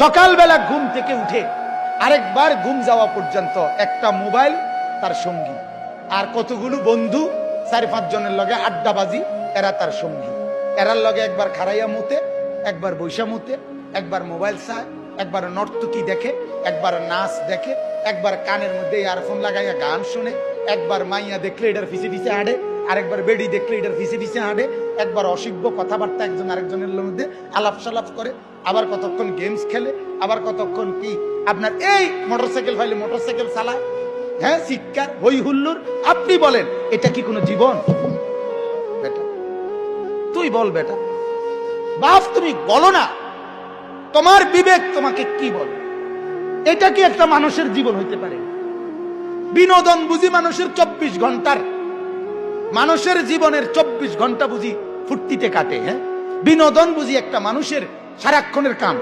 সকালবেলা ঘুম থেকে উঠে আরেকবার ঘুম যাওয়া পর্যন্ত একটা মোবাইল তার সঙ্গী, আর কতগুলো বন্ধু 4-5 জনের লগে আড্ডাবাজি, এরা তার সঙ্গী। এরার লগে একবার খারাইয়া মুতে, একবার বৈশা মুতে, একবার মোবাইল চায়, একবার নর্তকী দেখে, একবার নাচ দেখে, একবার কানের মধ্যে ইয়ারফোন লাগাইয়া গান শুনে, একবার মাইয়া দেখলে এটার পিছে পিছে হাঁটে, আরেকবার বেডি দেখলে এটার পিছে পিছে হাঁটে, একবার অসভ্য কথাবার্তা একজন আরেকজনের মধ্যে আলাপ সালাপ করে, আবার কতক্ষণ গেমস খেলে, আবার কতক্ষণ কি আপনার এই মোটরসাইকেল ফাইলে মোটরসাইকেল চালায়, হ্যাঁ, চিৎকার হই হুল্লোর। আপনি বলেন এটা কি কোনো জীবন? বেটা তুই বল, বেটা বাপ তুমি বলো না, তোমার বিবেক তোমাকে কি বলে? এটা কি একটা মানুষের জীবন হইতে পারে? বিনোদন বুঝি মানুষের 24 ঘন্টার, মানুষের জীবনের 24 ঘন্টা বুঝি ফুর্তিতে কাটে? হ্যাঁ, বিনোদন বুঝি একটা মানুষের সারাক্ষণের কাম?